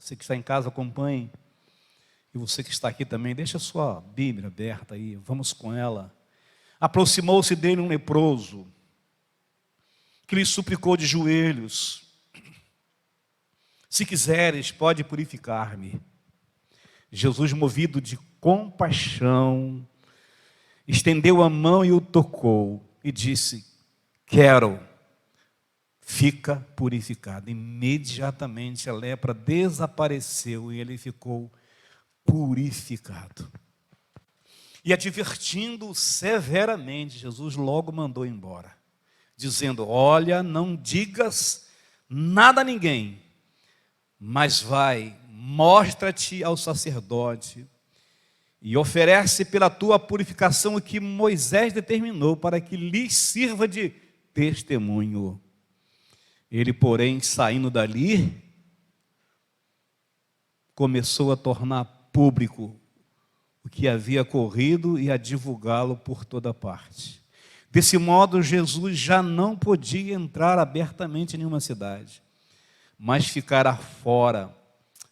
Você que está em casa, acompanhe. E você que está aqui também, deixa a sua Bíblia aberta aí, vamos com ela. Aproximou-se dele um leproso, que lhe suplicou de joelhos: se quiseres, pode purificar-me. Jesus, movido de compaixão, estendeu a mão e o tocou, e disse: quero, fica purificado. Imediatamente a lepra desapareceu e ele ficou purificado. E advertindo severamente, Jesus logo mandou embora, dizendo: olha, não digas nada a ninguém, mas vai, mostra-te ao sacerdote e oferece pela tua purificação o que Moisés determinou, para que lhes sirva de testemunho. Ele, porém, saindo dali, começou a tornar público o que havia ocorrido e a divulgá-lo por toda parte. Desse modo, Jesus já não podia entrar abertamente em nenhuma cidade, mas ficara fora,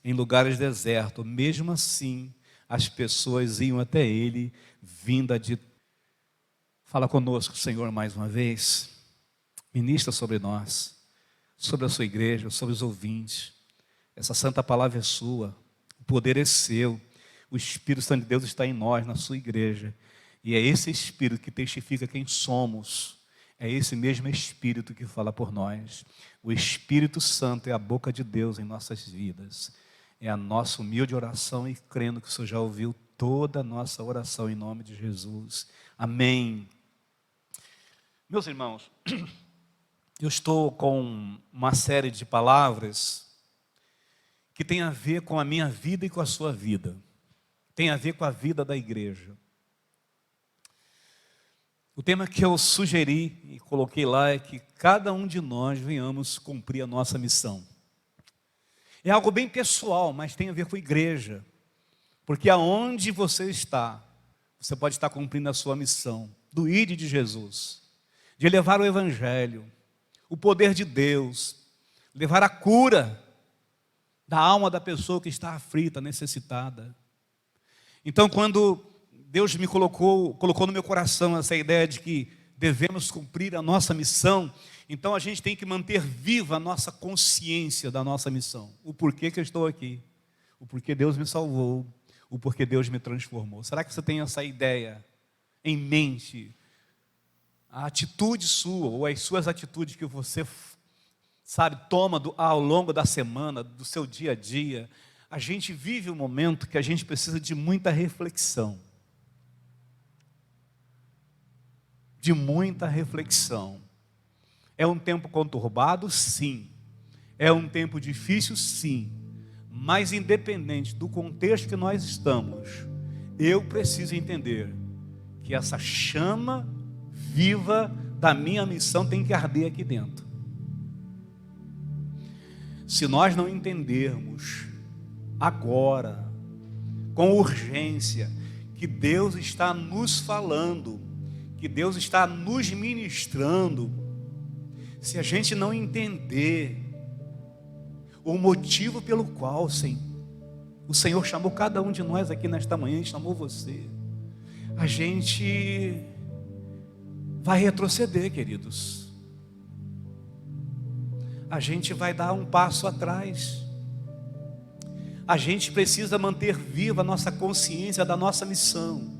em lugares desertos. Mesmo assim, as pessoas iam até ele, vinda de... Fala conosco, Senhor, mais uma vez. Ministra sobre nós, sobre a sua igreja, sobre os ouvintes. Essa santa palavra é sua, o poder é seu. O Espírito Santo de Deus está em nós, na sua igreja. E é esse Espírito que testifica quem somos. É esse mesmo Espírito que fala por nós. O Espírito Santo é a boca de Deus em nossas vidas. É a nossa humilde oração e crendo que o Senhor já ouviu toda a nossa oração em nome de Jesus. Amém. Meus irmãos, eu estou com uma série de palavras que tem a ver com a minha vida e com a sua vida. Tem a ver com a vida da igreja. O tema que eu sugeri e coloquei lá é que cada um de nós venhamos cumprir a nossa missão. É algo bem pessoal, mas tem a ver com a igreja. Porque aonde você está, você pode estar cumprindo a sua missão, do ide de Jesus, de levar o Evangelho, o poder de Deus, levar a cura da alma da pessoa que está aflita, necessitada. Então, quando Deus me colocou no meu coração essa ideia de que devemos cumprir a nossa missão, então a gente tem que manter viva a nossa consciência da nossa missão. O porquê que eu estou aqui, o porquê Deus me salvou, o porquê Deus me transformou. Será que você tem essa ideia em mente? A atitude sua, ou as suas atitudes que você, toma ao longo da semana, do seu dia a dia. A gente vive um momento que a gente precisa de muita reflexão. De muita reflexão. É um tempo conturbado? Sim. É um tempo difícil? Sim. Mas independente do contexto que nós estamos, eu preciso entender que essa chama viva da minha missão tem que arder aqui dentro. Se nós não entendermos agora, com urgência, que Deus está nos falando, que Deus está nos ministrando, se a gente não entender o motivo pelo qual o Senhor chamou cada um de nós aqui nesta manhã, e chamou você, a gente vai retroceder, queridos. A gente vai dar um passo atrás. A gente precisa manter viva a nossa consciência da nossa missão.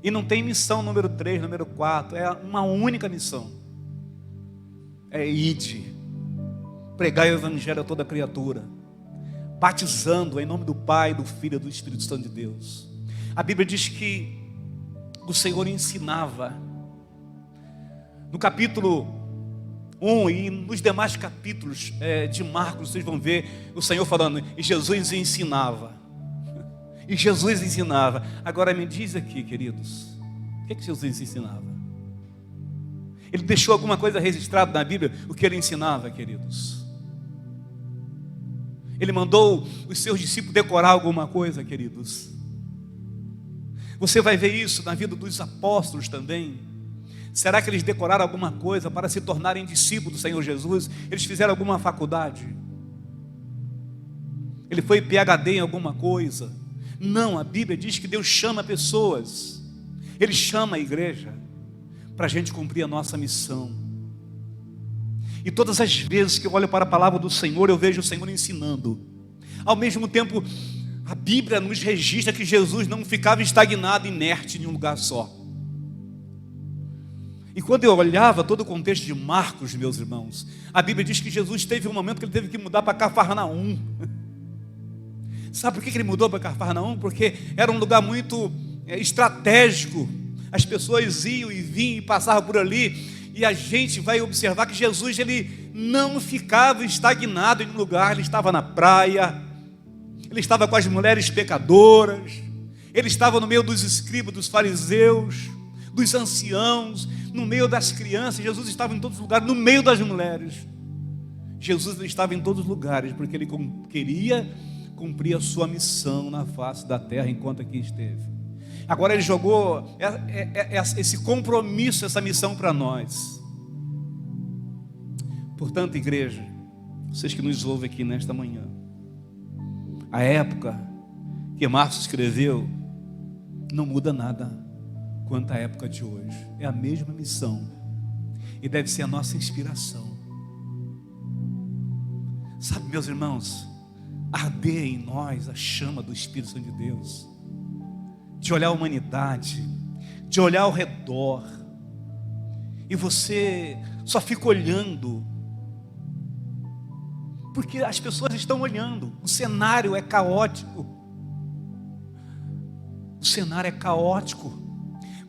E não tem missão número 3, número 4, é uma única missão. É ide, pregar o Evangelho a toda criatura, batizando em nome do Pai, do Filho e do Espírito Santo de Deus. A Bíblia diz que o Senhor ensinava, no capítulo 1 e nos demais capítulos de Marcos, vocês vão ver o Senhor falando, e Jesus ensinava. E Jesus ensinava. Agora me diz aqui, queridos, o que Jesus ensinava? Ele deixou alguma coisa registrada na Bíblia, o que ele ensinava, queridos? Ele mandou os seus discípulos decorar alguma coisa, queridos? Você vai ver isso na vida dos apóstolos também. Será que eles decoraram alguma coisa para se tornarem discípulos do Senhor Jesus? Eles fizeram alguma faculdade? ele foi PhD em alguma coisa. Não, a Bíblia diz que Deus chama pessoas, Ele chama a igreja para a gente cumprir a nossa missão. E todas as vezes que eu olho para a palavra do Senhor, eu vejo o Senhor ensinando. Ao mesmo tempo, a Bíblia nos registra que Jesus não ficava estagnado, inerte em um lugar só. E quando eu olhava todo o contexto de Marcos, meus irmãos, a Bíblia diz que Jesus teve um momento que ele teve que mudar para Cafarnaum. Sabe por que ele mudou para Cafarnaum? Porque era um lugar muito estratégico. As pessoas iam e vinham e passavam por ali. E a gente vai observar que Jesus, ele não ficava estagnado em um lugar. Ele estava na praia, ele estava com as mulheres pecadoras, ele estava no meio dos escribas, dos fariseus, dos anciãos, no meio das crianças. Jesus estava em todos os lugares, no meio das mulheres. Jesus estava em todos os lugares, porque ele queria cumprir a sua missão na face da terra enquanto aqui esteve. Agora ele jogou esse compromisso, essa missão para nós. Portanto, igreja, vocês que nos ouvem aqui nesta manhã, a época que Marcos escreveu não muda nada quanto à época de hoje. É a mesma missão e deve ser a nossa inspiração. Sabe, meus irmãos, arder em nós a chama do Espírito Santo de Deus, de olhar a humanidade, de olhar ao redor, e você só fica olhando, porque as pessoas estão olhando, o cenário é caótico,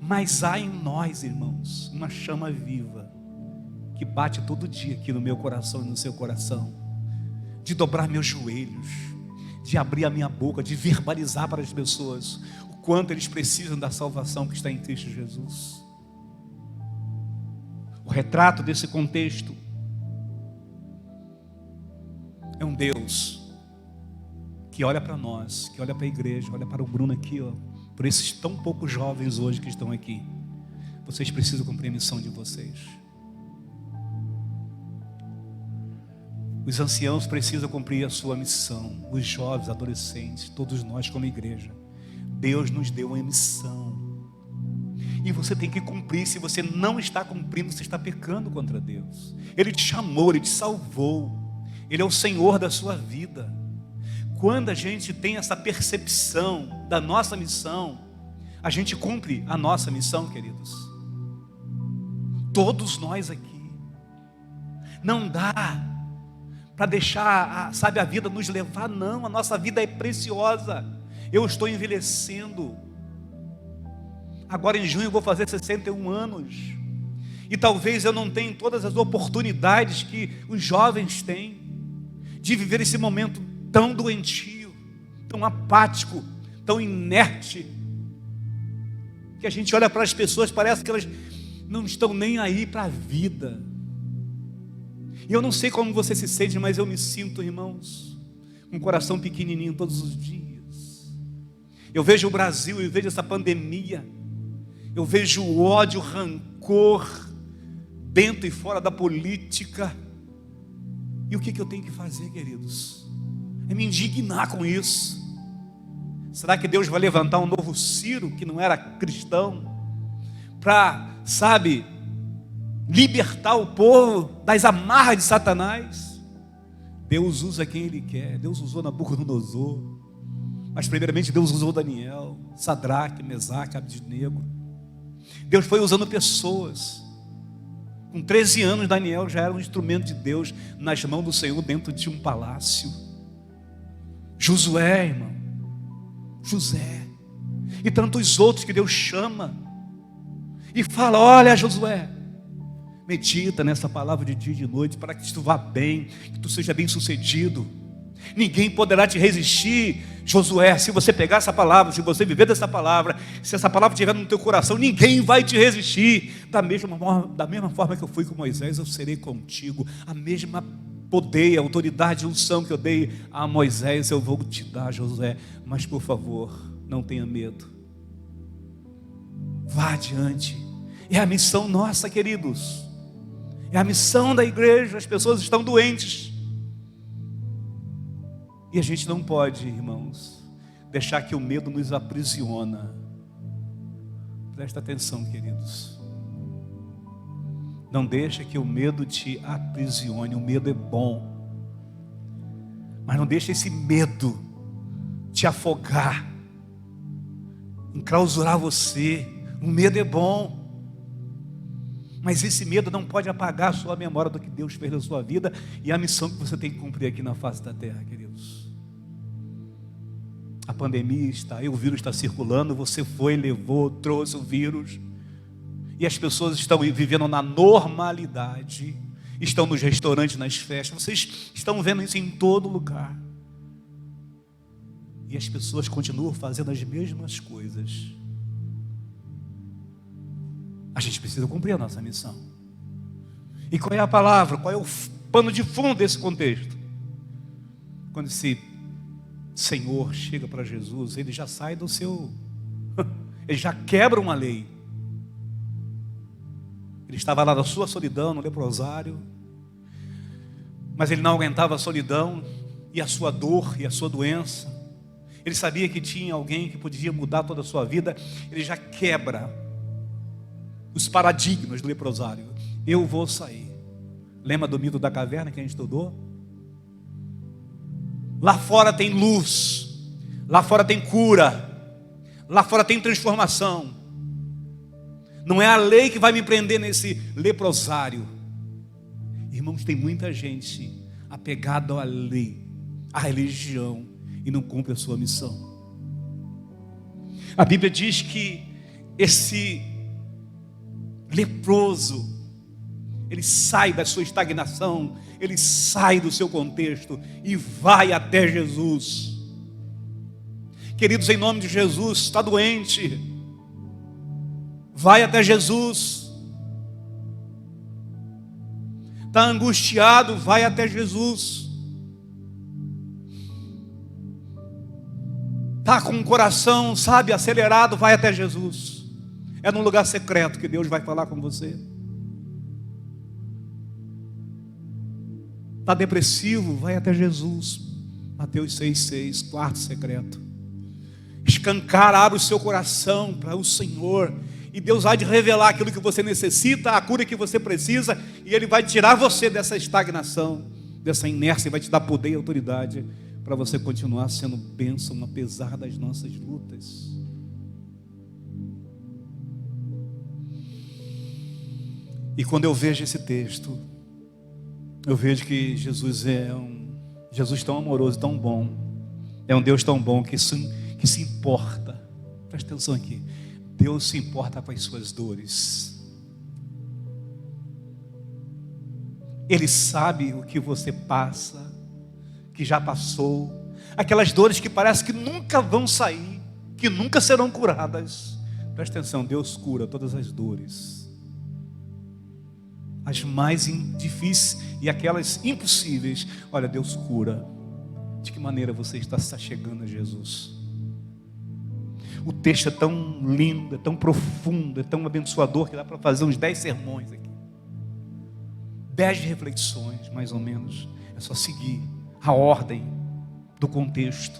mas há em nós, irmãos, uma chama viva, que bate todo dia aqui no meu coração e no seu coração, de dobrar meus joelhos, de abrir a minha boca, de verbalizar para as pessoas o quanto eles precisam da salvação que está em Cristo Jesus. O retrato desse contexto é um Deus que olha para nós, que olha para a igreja, olha para o Bruno aqui, ó, por esses tão poucos jovens hoje que estão aqui. Vocês precisam cumprir a missão de vocês. Os anciãos precisam cumprir a sua missão. Os jovens, adolescentes, todos nós como igreja. Deus nos deu uma missão. E você tem que cumprir. Se você não está cumprindo, você está pecando contra Deus. Ele te chamou, Ele te salvou. Ele é o Senhor da sua vida. Quando a gente tem essa percepção da nossa missão, a gente cumpre a nossa missão, queridos. Todos nós aqui. Não dá para deixar, a vida nos levar, não. A nossa vida é preciosa. Eu estou envelhecendo. Agora em junho eu vou fazer 61 anos. E talvez eu não tenha todas as oportunidades que os jovens têm de viver esse momento tão doentio, tão apático, tão inerte, que a gente olha para as pessoas, parece que elas não estão nem aí para a vida. E eu não sei como você se sente, mas eu me sinto, irmãos, com o coração pequenininho todos os dias. Eu vejo o Brasil, eu vejo essa pandemia, eu vejo o ódio, o rancor, dentro e fora da política. E o que eu tenho que fazer, queridos? É me indignar com isso. Será que Deus vai levantar um novo Ciro, que não era cristão, para, libertar o povo das amarras de Satanás? Deus usa quem Ele quer. Deus usou Nabucodonosor, mas primeiramente Deus usou Daniel, Sadraque, Mesaque, Abednego. Deus foi usando pessoas. Com 13 anos, Daniel já era um instrumento de Deus nas mãos do Senhor dentro de um palácio. Josué, irmão, José, e tantos outros que Deus chama e fala: olha, Josué, medita nessa palavra de dia e de noite, para que tu vá bem, que tu seja bem sucedido. Ninguém poderá te resistir, Josué. Se você pegar essa palavra, se você viver dessa palavra, se essa palavra estiver no teu coração, ninguém vai te resistir. Da mesma forma que eu fui com Moisés, eu serei contigo. A mesma poder, autoridade e unção que eu dei a Moisés, eu vou te dar, Josué. Mas por favor, não tenha medo, vá adiante. É a missão nossa, queridos. É a missão da igreja. As pessoas estão doentes. E a gente não pode, irmãos, deixar que o medo nos aprisiona. Presta atenção, queridos. Não deixa que o medo te aprisione. O medo é bom. Mas não deixa esse medo te afogar, enclausurar você. O medo é bom. Mas esse medo não pode apagar a sua memória do que Deus fez na sua vida e a missão que você tem que cumprir aqui na face da terra, queridos. A pandemia está aí, o vírus está circulando, você foi, levou, trouxe o vírus. E as pessoas estão vivendo na normalidade, estão nos restaurantes, nas festas, vocês estão vendo isso em todo lugar. E as pessoas continuam fazendo as mesmas coisas. A gente precisa cumprir a nossa missão. E qual é a palavra? Qual é o pano de fundo desse contexto? Quando esse Senhor chega para Jesus, ele já sai do seu... ele já quebra uma lei. Ele estava lá na sua solidão, no leprosário, mas ele não aguentava a solidão e a sua dor e a sua doença. Ele sabia que tinha alguém que podia mudar toda a sua vida. Ele já quebra os paradigmas do leprosário. Eu vou sair. Lembra do mito da caverna que a gente estudou? Lá fora tem luz, lá fora tem cura, lá fora tem transformação. Não é a lei que vai me prender nesse leprosário. Irmãos, tem muita gente apegada à lei, à religião, e não cumpre a sua missão. A Bíblia diz que esse leproso, ele sai da sua estagnação, ele sai do seu contexto e vai até Jesus. Queridos, em nome de Jesus, está doente, vai até Jesus. Está angustiado, vai até Jesus. Está com o coração, sabe, acelerado, vai até Jesus. É num lugar secreto que Deus vai falar com você. Está depressivo, vai até Jesus. Mateus 6,6, quarto secreto. Escancar, abre o seu coração para o Senhor, e Deus vai te revelar aquilo que você necessita, a cura que você precisa, e Ele vai tirar você dessa estagnação, dessa inércia, e vai te dar poder e autoridade para você continuar sendo bênção apesar das nossas lutas. E quando eu vejo esse texto, eu vejo que Jesus é Jesus tão amoroso, tão bom. É um Deus tão bom que se importa. Presta atenção aqui. Deus se importa com as suas dores. Ele sabe o que você passa, que já passou. Aquelas dores que parece que nunca vão sair, que nunca serão curadas. Presta atenção, Deus cura todas as dores. As mais difíceis e aquelas impossíveis. Olha, Deus cura. De que maneira você está chegando a Jesus? O texto é tão lindo, é tão profundo, é tão abençoador que dá para fazer uns 10 sermões aqui. 10 reflexões, mais ou menos. É só seguir a ordem do contexto.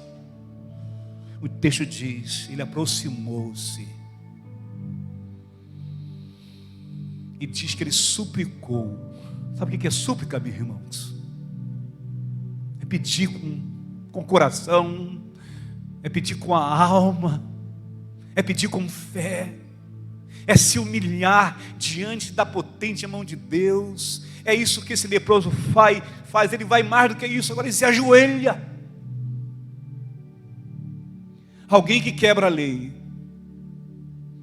O texto diz: ele aproximou-se e diz que ele suplicou. Sabe o que é súplica, meus irmãos? É pedir com o coração, é pedir com a alma, é pedir com fé, é se humilhar diante da potente mão de Deus. É isso que esse leproso faz. Ele vai mais do que isso, agora ele se ajoelha. Alguém que quebra a lei,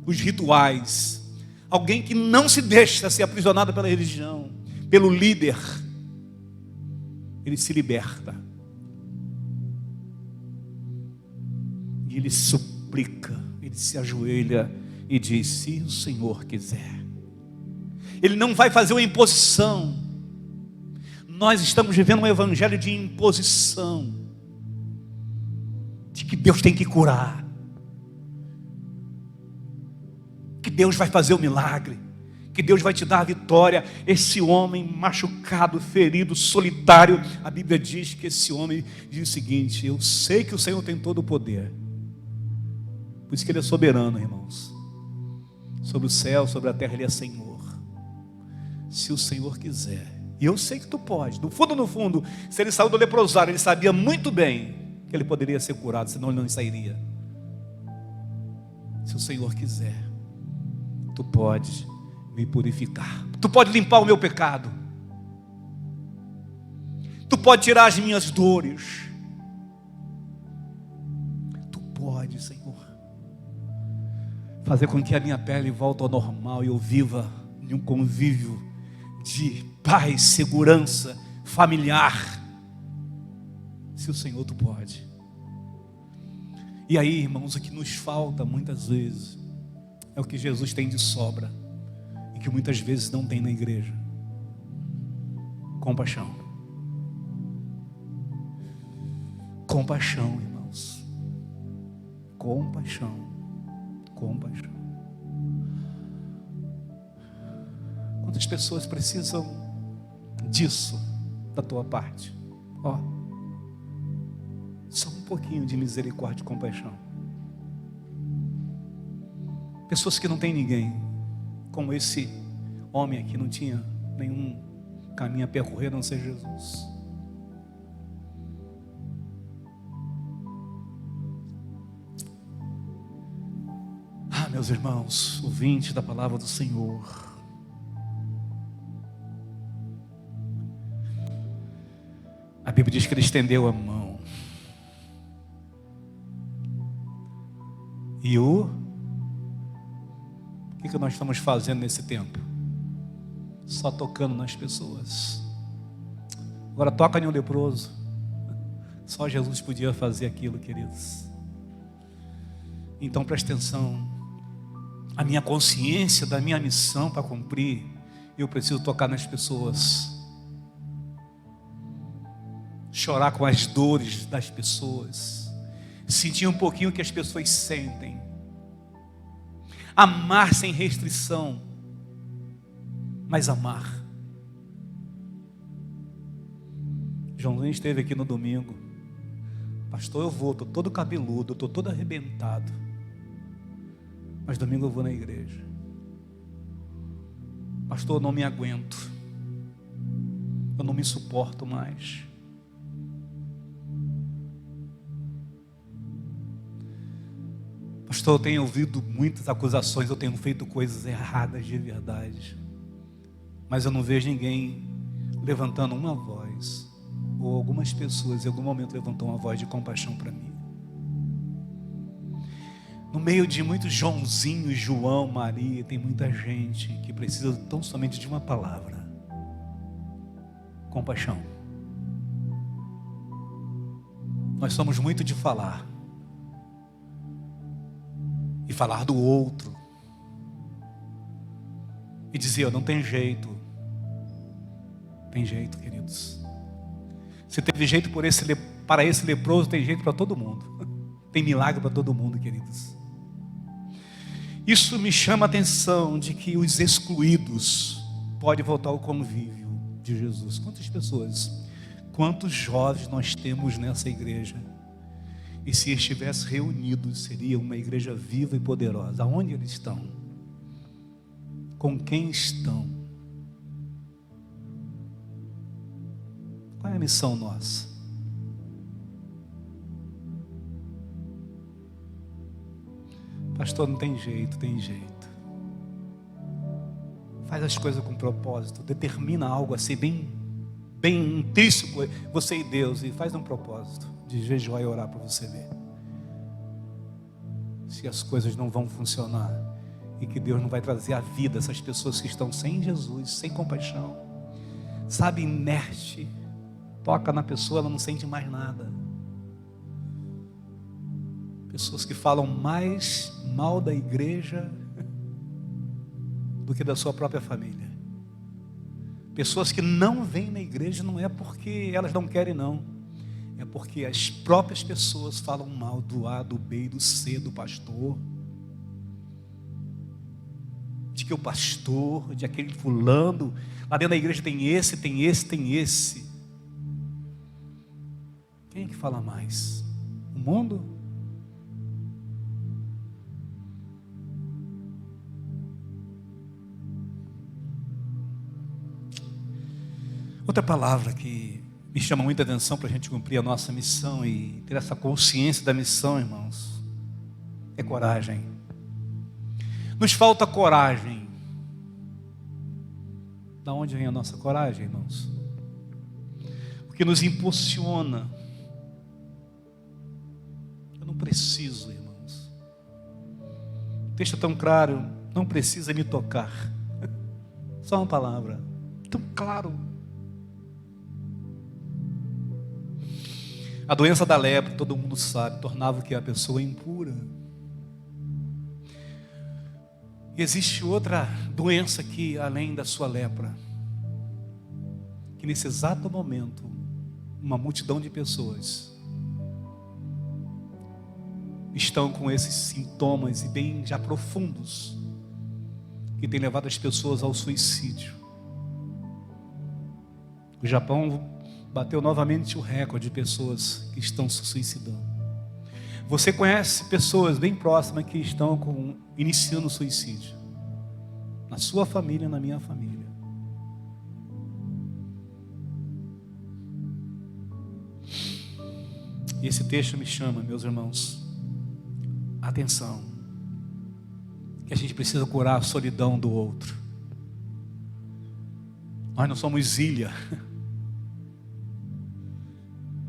os rituais, alguém que não se deixa ser aprisionado pela religião, pelo líder, ele se liberta. E ele suplica, ele se ajoelha e diz: se o Senhor quiser. Ele não vai fazer uma imposição. Nós estamos vivendo um evangelho de imposição, de que Deus tem que curar, que Deus vai fazer o milagre, que Deus vai te dar a vitória. Esse homem machucado, ferido, solitário, a Bíblia diz que esse homem diz o seguinte: eu sei que o Senhor tem todo o poder, por isso que Ele é soberano, irmãos. Sobre o céu, sobre a terra, Ele é Senhor. Se o Senhor quiser, e eu sei que tu pode. No fundo, se ele saiu do leprosário, ele sabia muito bem que ele poderia ser curado, senão ele não sairia. Se o Senhor quiser, tu pode me purificar, tu pode limpar o meu pecado, tu pode tirar as minhas dores, tu pode, Senhor, fazer com que a minha pele volte ao normal e eu viva em um convívio de paz, segurança familiar. Se o Senhor, tu pode. E aí, irmãos, o que nos falta muitas vezes é o que Jesus tem de sobra e que muitas vezes não tem na igreja: compaixão. Compaixão, irmãos. Compaixão. Compaixão. Quantas pessoas precisam disso da tua parte? Só um pouquinho de misericórdia e compaixão. Pessoas que não têm ninguém, como esse homem aqui não tinha nenhum caminho a percorrer a não ser Jesus. Meus irmãos, ouvintes da palavra do Senhor, a Bíblia diz que Ele estendeu a mão. E o que nós estamos fazendo nesse tempo? Só tocando nas pessoas. Agora toca em um leproso. Só Jesus podia fazer aquilo, queridos. Então preste atenção. A minha consciência da minha missão para cumprir, eu preciso tocar nas pessoas. Chorar com as dores das pessoas. Sentir um pouquinho o que as pessoas sentem. Amar sem restrição, mas amar. Joãozinho esteve aqui no domingo. Pastor, eu vou, estou todo cabeludo, estou todo arrebentado, mas domingo eu vou na igreja. Pastor, eu não me aguento, eu não me suporto mais. Pastor, eu tenho ouvido muitas acusações, eu tenho feito coisas erradas de verdade, mas eu não vejo ninguém levantando uma voz, ou algumas pessoas em algum momento levantou uma voz de compaixão para mim. No meio de muitos Joãozinho, João, Maria, tem muita gente que precisa tão somente de uma palavra: compaixão. Nós somos muito de falar, e falar do outro, e dizer, não tem jeito. Tem jeito, queridos. Se teve jeito para esse leproso, tem jeito para todo mundo. Tem milagre para todo mundo, queridos. Isso me chama a atenção de que os excluídos podem voltar ao convívio de Jesus. Quantas pessoas, quantos jovens nós temos nessa igreja? E se estivesse reunidos, seria uma igreja viva e poderosa. Aonde eles estão? Com quem estão? Qual é a missão nossa? Pastor, não tem jeito, tem jeito. Faz as coisas com propósito. Determina algo assim, bem intrínseco, você e Deus, e faz um propósito de jejuar e orar para você ver se as coisas não vão funcionar e que Deus não vai trazer a vida essas pessoas que estão sem Jesus, sem compaixão, sabe, inerte. Toca na pessoa, ela não sente mais nada. Pessoas que falam mais mal da igreja do que da sua própria família. Pessoas que não vêm na igreja, não é porque elas não querem, não. É porque as próprias pessoas falam mal do A, do B e do C, do pastor, de que o pastor, de aquele fulano, lá dentro da igreja tem esse, tem esse, tem esse. Quem é que fala mais? O mundo? Outra palavra que me chama muita atenção para a gente cumprir a nossa missão e ter essa consciência da missão, irmãos, é coragem. Nos falta coragem. Da onde vem a nossa coragem, irmãos? O que nos impulsiona. Eu não preciso, irmãos. O texto é tão claro, não precisa me tocar. Só uma palavra, tão claro. A doença da lepra, todo mundo sabe, tornava que a pessoa impura. E existe outra doença aqui, além da sua lepra, que nesse exato momento, uma multidão de pessoas estão com esses sintomas e bem já profundos, que tem levado as pessoas ao suicídio. O Japão bateu novamente o recorde de pessoas que estão se suicidando. Você conhece pessoas bem próximas que estão iniciando o suicídio? Na sua família, na minha família. E esse texto me chama, meus irmãos, atenção, que a gente precisa curar a solidão do outro. Nós não somos ilha.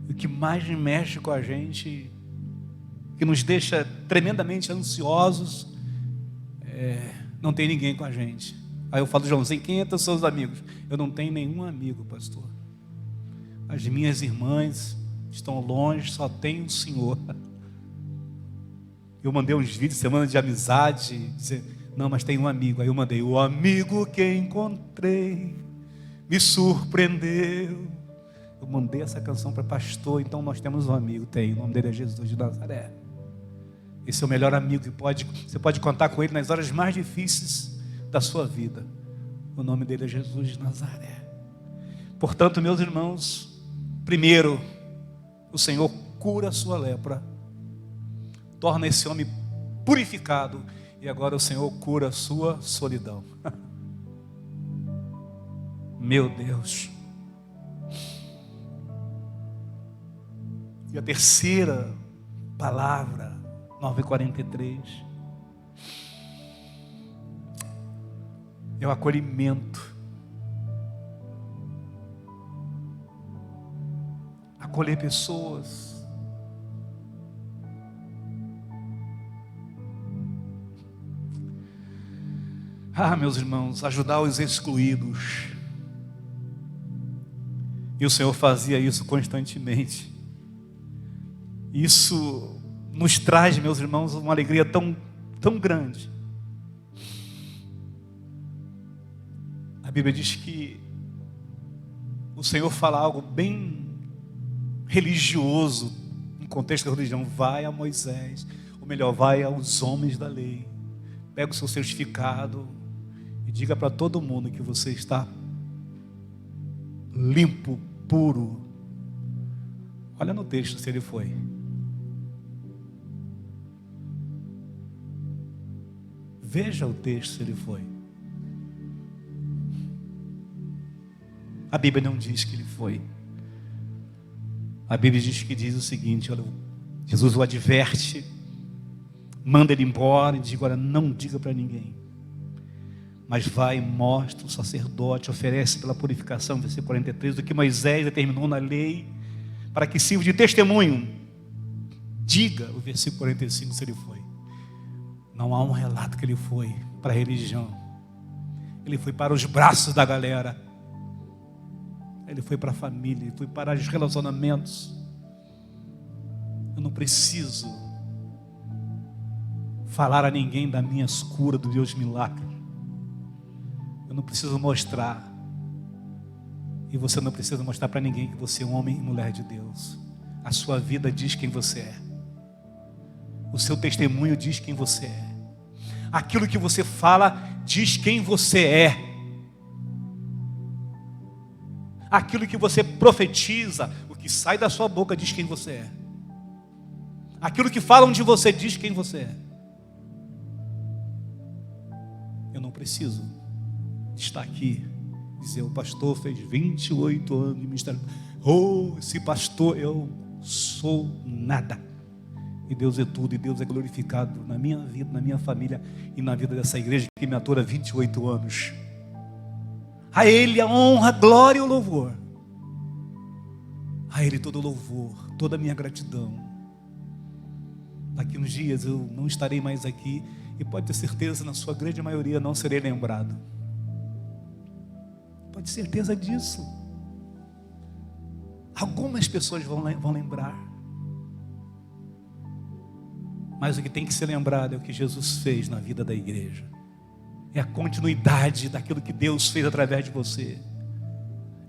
O que mais mexe com a gente, que nos deixa tremendamente ansiosos, não tem ninguém com a gente. Aí eu falo, Joãozinho, quem são seus amigos? Eu não tenho nenhum amigo, pastor. As minhas irmãs estão longe, só tem o Senhor. Eu mandei uns vídeos semana de amizade, dizer, não, mas tem um amigo. Aí eu mandei, o amigo que encontrei me surpreendeu. Eu mandei essa canção para pastor, então nós temos um amigo, tem, o nome dele é Jesus de Nazaré. Esse é o melhor amigo que você pode contar com ele nas horas mais difíceis da sua vida. O nome dele é Jesus de Nazaré. Portanto, meus irmãos, primeiro, o Senhor cura a sua lepra, torna esse homem purificado, e agora o Senhor cura a sua solidão. Meu Deus. E a terceira palavra, 9:43, é o acolhimento. Acolher pessoas. Meus irmãos, ajudar os excluídos. E o Senhor fazia isso constantemente. Isso nos traz, meus irmãos, uma alegria tão, tão grande. A Bíblia diz que o Senhor fala algo bem religioso, no contexto da religião. Vai a Moisés, ou melhor, vai aos homens da lei, pega o seu certificado e diga para todo mundo que você está limpo, puro. Olha no texto se ele foi. Veja o texto se ele foi. A Bíblia não diz que ele foi. A Bíblia diz o seguinte, olha, Jesus o adverte, manda ele embora e diz, agora não diga para ninguém. Mas vai, mostra o sacerdote, oferece pela purificação, versículo 43, do que Moisés determinou na lei, para que sirva de testemunho. Diga o versículo 45 se ele foi. Não há um relato que ele foi para a religião. Ele foi para os braços da galera. Ele foi para a família, ele foi para os relacionamentos. Eu não preciso falar a ninguém da minha cura, do Deus milagre. Eu não preciso mostrar. E você não precisa mostrar para ninguém que você é um homem e mulher de Deus. A sua vida diz quem você é. O seu testemunho diz quem você é. Aquilo que você fala diz quem você é. Aquilo que você profetiza, o que sai da sua boca diz quem você é. Aquilo que falam de você diz quem você é. Eu não preciso estar aqui, dizer, o pastor fez 28 anos de ministério. Oh, esse pastor, eu sou nada. E Deus é tudo, e Deus é glorificado na minha vida, na minha família e na vida dessa igreja que me atura há 28 anos. A Ele a honra, a glória e o louvor. A Ele todo o louvor, toda a minha gratidão. Daqui uns dias eu não estarei mais aqui e pode ter certeza, na sua grande maioria, não serei lembrado. Pode ter certeza disso. Algumas pessoas vão lembrar. Mas o que tem que ser lembrado é o que Jesus fez na vida da igreja. É a continuidade daquilo que Deus fez através de você.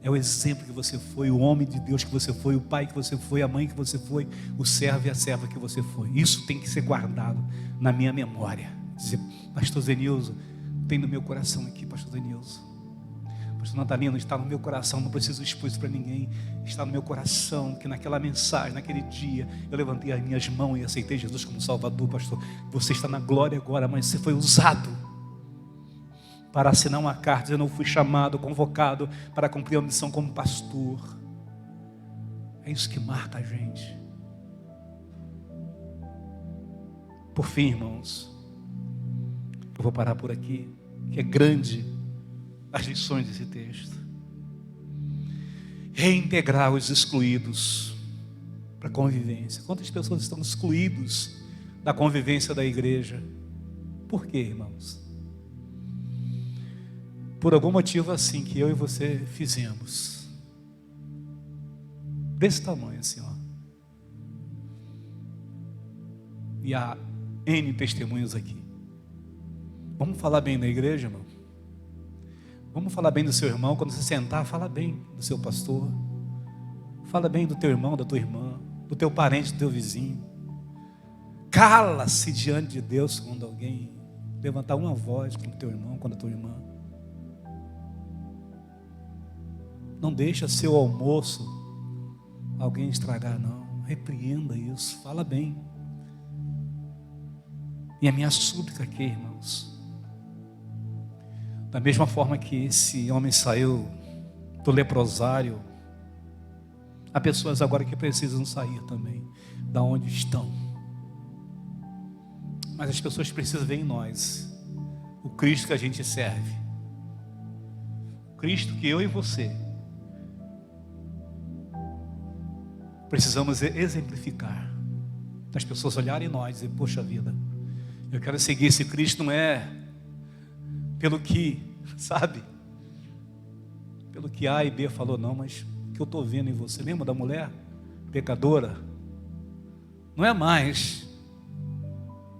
É o exemplo que você foi, o homem de Deus que você foi, o pai que você foi, a mãe que você foi, o servo e a serva que você foi. Isso tem que ser guardado na minha memória. Dizer, pastor Zenilson, tem no meu coração aqui, pastor Zenilson. Pastor Natalino, está no meu coração, não preciso expor isso para ninguém. Está no meu coração que naquela mensagem, naquele dia, eu levantei as minhas mãos e aceitei Jesus como Salvador, pastor. Você está na glória agora, mas você foi usado para assinar uma carta dizendo, eu fui chamado, convocado para cumprir a missão como pastor. É isso que marca a gente. Por fim, irmãos, eu vou parar por aqui, que é grande as lições desse texto. Reintegrar os excluídos para a convivência. Quantas pessoas estão excluídos da convivência da igreja? Por quê, irmãos? Por algum motivo assim que eu e você fizemos. Desse tamanho assim, ó. E há N testemunhos aqui. Vamos falar bem da igreja, irmão? Vamos falar bem do seu irmão. Quando você sentar, fala bem do seu pastor. Fala bem do teu irmão, da tua irmã, do teu parente, do teu vizinho. Cala-se diante de Deus quando alguém levantar uma voz com o teu irmão, com a tua irmã. Não deixa seu almoço alguém estragar, não. Repreenda isso, fala bem. E a minha súplica aqui, irmãos, da mesma forma que esse homem saiu do leprosário, há pessoas agora que precisam sair também da onde estão. Mas as pessoas precisam ver em nós o Cristo que a gente serve. O Cristo que eu e você precisamos exemplificar. As pessoas olharem em nós e dizer, poxa vida, eu quero seguir esse Cristo, não é pelo que, sabe? Pelo que A e B falou, não, mas o que eu estou vendo em você. Lembra da mulher pecadora? Não é mais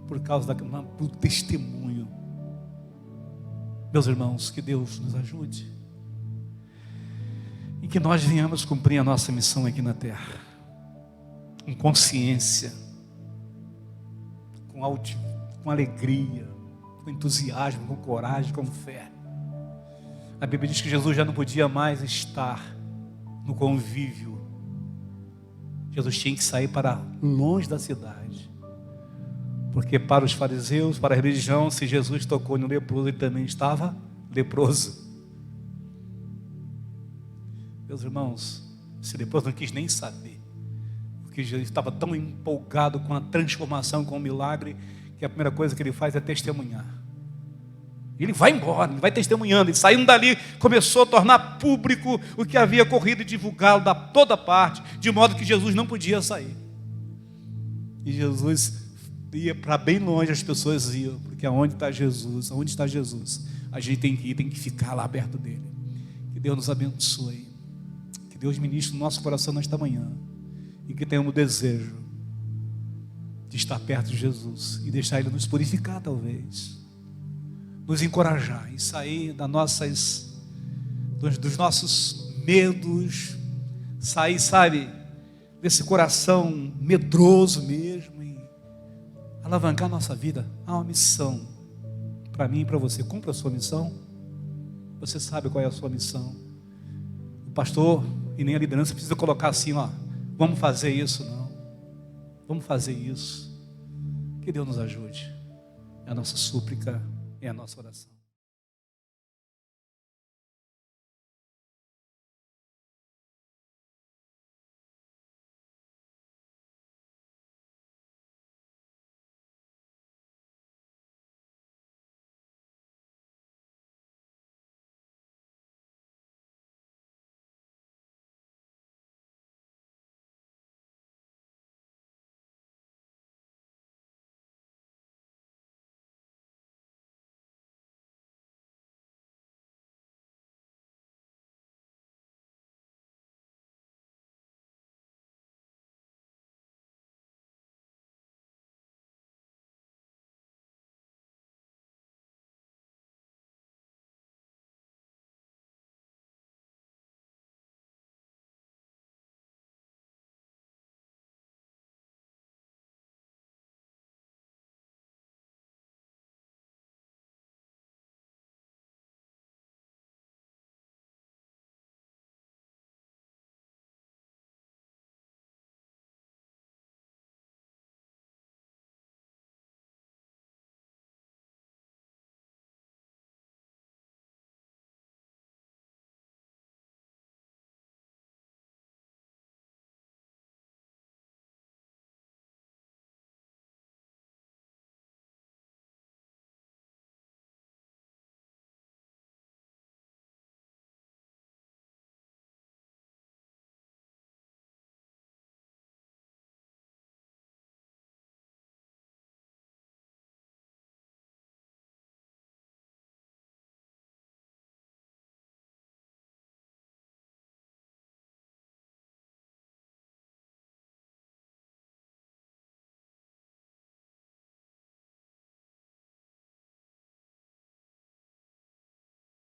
por causa do testemunho. Meus irmãos, que Deus nos ajude e que nós venhamos cumprir a nossa missão aqui na terra com consciência, com alegria, com entusiasmo, com coragem, com fé. A Bíblia diz que Jesus já não podia mais estar no convívio. Jesus tinha que sair para longe da cidade. Porque para os fariseus, para a religião, se Jesus tocou no leproso, ele também estava leproso. Meus irmãos, esse leproso não quis nem saber. Porque Jesus estava tão empolgado com a transformação, com o milagre, que a primeira coisa que ele faz é testemunhar. Ele vai embora, ele vai testemunhando. E saindo dali, começou a tornar público o que havia ocorrido e divulgá-lo da toda parte, de modo que Jesus não podia sair. E Jesus ia para bem longe, as pessoas iam, porque aonde está Jesus, a gente tem que ir, tem que ficar lá perto dele. Que Deus nos abençoe, que Deus ministre no nosso coração nesta manhã, e que tenhamos o desejo de estar perto de Jesus e deixar Ele nos purificar, talvez, nos encorajar e sair dos nossos medos, sair, sabe, desse coração medroso mesmo, e alavancar nossa vida. Há uma missão para mim e para você. Cumpra a sua missão. Você sabe qual é a sua missão. O pastor e nem a liderança precisa colocar assim, ó, vamos fazer isso, não. Vamos fazer isso. Que Deus nos ajude. É a nossa súplica, é a nossa oração.